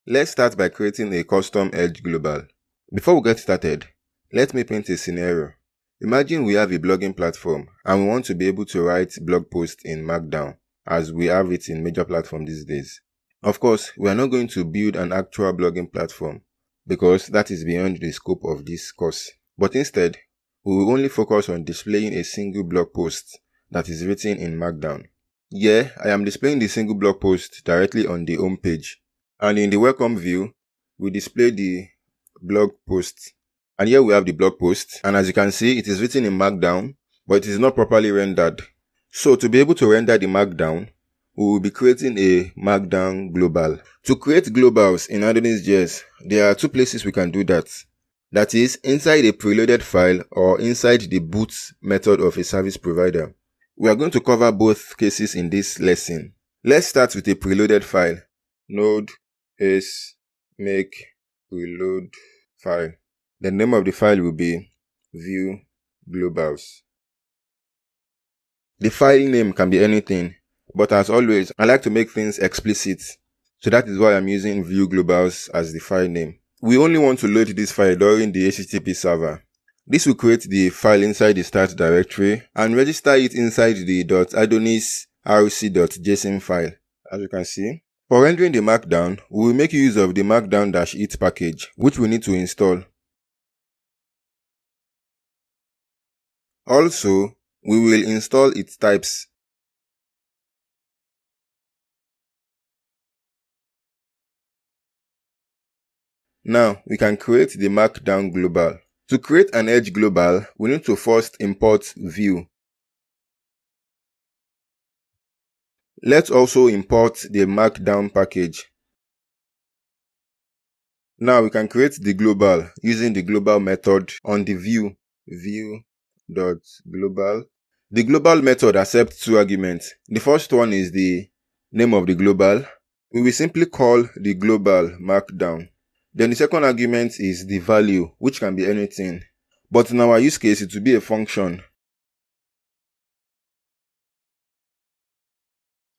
Let's start by creating a custom Edge global. Before we get started, let me paint a scenario. Imagine we have a blogging platform and we want to be able to write blog posts in markdown as we have it in major platforms these days. Of course, we are not going to build an actual blogging platform because that is beyond the scope of this course. But instead, we will only focus on displaying a single blog post that is written in markdown. Yeah, I am displaying the single blog post directly on the home page. And in the welcome view, we display the blog post. And here we have the blog post. And as you can see, it is written in markdown, but it is not properly rendered. So to be able to render the markdown, we will be creating a markdown global. To create globals in AdonisJS, there are two places we can do that. That is, inside a preloaded file or inside the boot method of a service provider. We are going to cover both cases in this lesson. Let's start with a preloaded file. Node is make preload file. The name of the file will be view globals. The file name can be anything, but as always, I like to make things explicit. So that is why I'm using view globals as the file name. We only want to load this file during the HTTP server. This will create the file inside the start directory and register it inside the .adonisrc.json file, as you can see. For rendering the markdown, we will make use of the markdown-it package, which we need to install. Also, we will install its types. Now, we can create the markdown global. To create an Edge global, we need to first import view. Let's also import the markdown package. Now we can create the global using the global method on the view.global. The global method accepts two arguments. The first one is the name of the global. We will simply call the global markdown. Then the second argument is the value, which can be anything. But in our use case, it will be a function.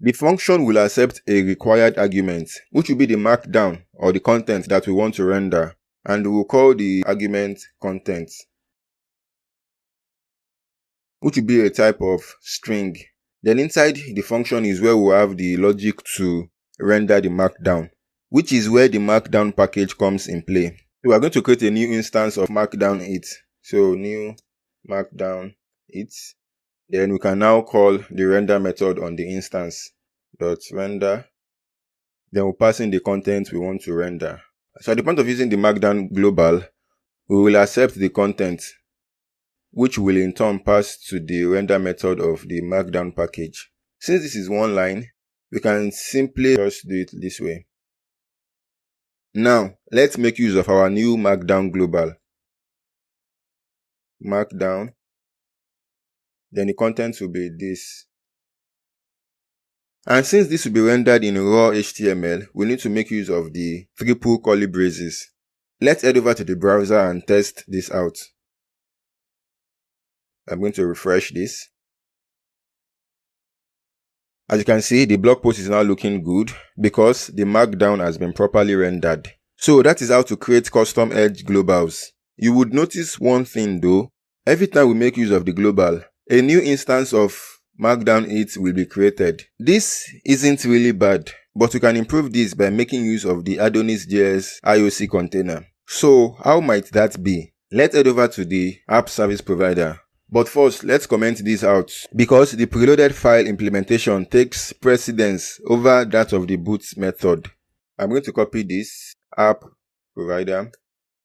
The function will accept a required argument, which will be the markdown or the content that we want to render, and we will call the argument content, which will be a type of string. Then inside the function is where we have the logic to render the markdown, which is where the markdown package comes in play. So we are going to create a new instance of markdown-it. So new markdown-it. Then we can now call the render method on the instance .render. Then we'll pass in the content we want to render. So at the point of using the markdown global, we will accept the content, which will in turn pass to the render method of the markdown package. Since this is one line, we can simply just do it this way. Now, let's make use of our new markdown global. Markdown. Then the content will be this. And since this will be rendered in raw HTML, we need to make use of the triple curly braces. Let's head over to the browser and test this out. I'm going to refresh this. As you can see, the blog post is now looking good because the markdown has been properly rendered. So that is how to create custom Edge globals. You would notice one thing though. Every time we make use of the global, a new instance of markdown-it will be created. This isn't really bad, but we can improve this by making use of the AdonisJS IOC container. So how might that be? Let's head over to the app service provider. But first, let's comment this out because the preloaded file implementation takes precedence over that of the boot method. I'm going to copy this app provider.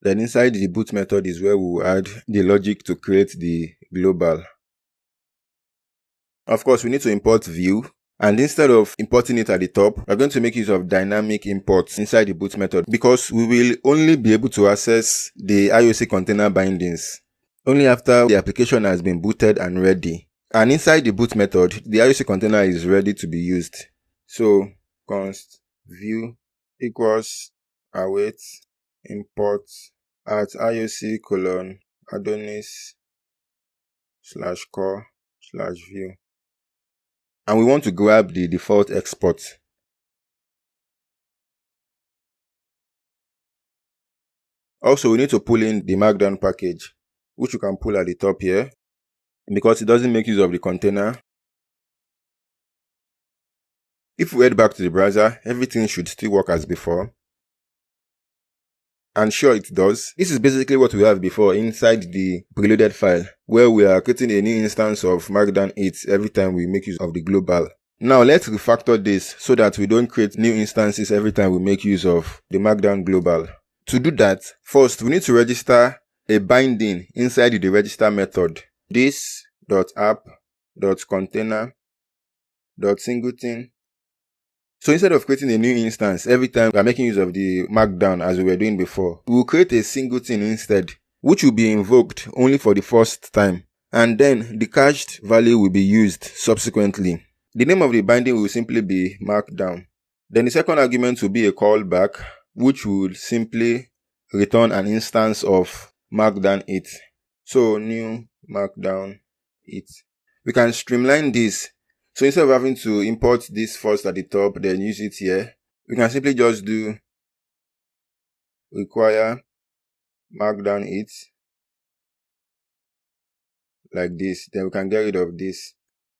Then inside the boot method is where we will add the logic to create the global. Of course, we need to import view, and instead of importing it at the top, we're going to make use of dynamic imports inside the boot method because we will only be able to access the IOC container bindings only after the application has been booted and ready. And inside the boot method, the IOC container is ready to be used. So const view equals await import at ioc:\adonis/core/view. And we want to grab the default export. Also, we need to pull in the markdown package, which you can pull at the top here because it doesn't make use of the container. If we head back to the browser, everything should still work as before. And sure, it does. This is basically what we have before inside the preloaded file, where we are creating a new instance of markdown 8 every time we make use of the global. Now let's refactor this so that we don't create new instances every time we make use of the markdown global. To do that, first we need to register a binding inside the register method. This.app.container.singleton. So instead of creating a new instance every time we are making use of the markdown as we were doing before, we will create a singleton instead, which will be invoked only for the first time, and then the cached value will be used subsequently. The name of the binding will simply be markdown. Then the second argument will be a callback, which will simply return an instance of markdown 8. So new markdown 8. We can streamline this. So instead of having to import this first at the top, then use it here, we can simply just do require markdown 8 like this. Then we can get rid of this.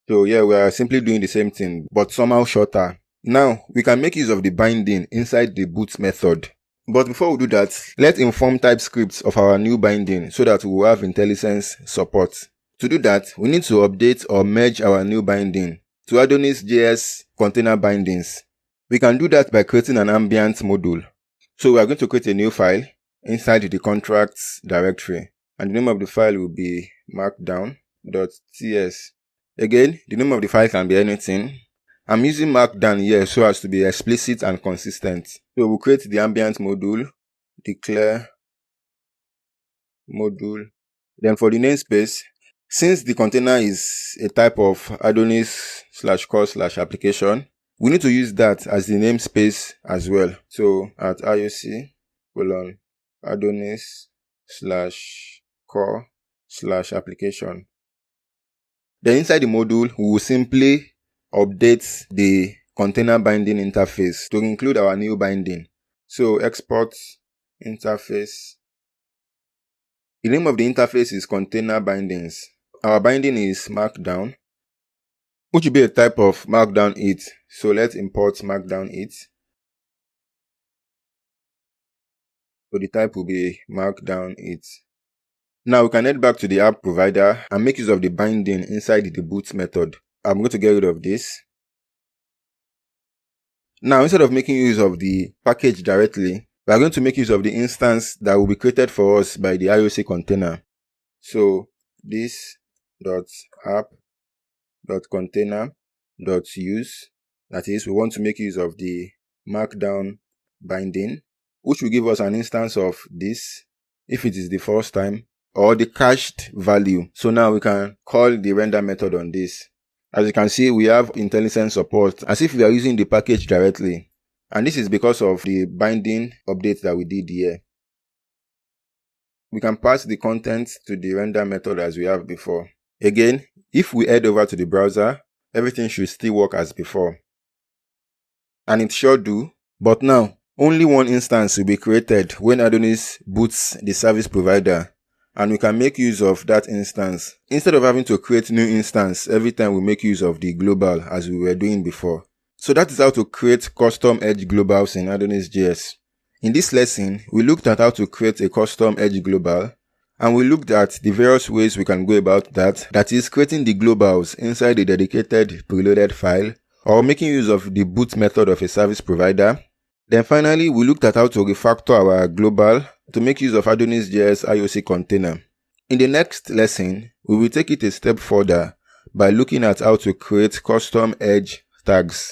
So yeah, we are simply doing the same thing, but somehow shorter. Now, we can make use of the binding inside the boot method. But before we do that, let's inform TypeScript of our new binding so that we will have IntelliSense support. To do that, we need to update or merge our new binding to AdonisJS container bindings. We can do that by creating an ambient module. So we are going to create a new file inside the contracts directory, and the name of the file will be markdown.ts. Again, the name of the file can be anything. I'm using markdown here so as to be explicit and consistent. So we'll create the ambient module, declare module. Then for the namespace, since the container is a type of Adonis/core/application, we need to use that as the namespace as well. So at ioc:"Adonis/core/application." Then inside the module, we will simply update the container binding interface to include our new binding. So export interface. The name of the interface is container bindings. Our binding is markdown, which will be a type of markdown 8. So let's import markdown 8. So the type will be markdown 8. Now we can head back to the app provider and make use of the binding inside the boot method. I'm going to get rid of this. Now, instead of making use of the package directly, we are going to make use of the instance that will be created for us by the IOC container. So this.app.container.use, that is, we want to make use of the markdown binding, which will give us an instance of this if it is the first time, or the cached value. So now we can call the render method on this. As you can see, we have IntelliSense support as if we are using the package directly. And this is because of the binding update that we did here. We can pass the content to the render method as we have before. Again, if we head over to the browser, everything should still work as before. And it sure do. But now, only one instance will be created when Adonis boots the service provider, and we can make use of that instance instead of having to create new instance every time we make use of the global as we were doing before. So that is how to create custom edge globals in AdonisJS. In this lesson, we looked at how to create a custom edge global, and we looked at the various ways we can go about that is creating the globals inside a dedicated preloaded file, or making use of the boot method of a service provider. Then finally, we looked at how to refactor our global to make use of AdonisJS IOC container. In the next lesson, we will take it a step further by looking at how to create custom edge tags.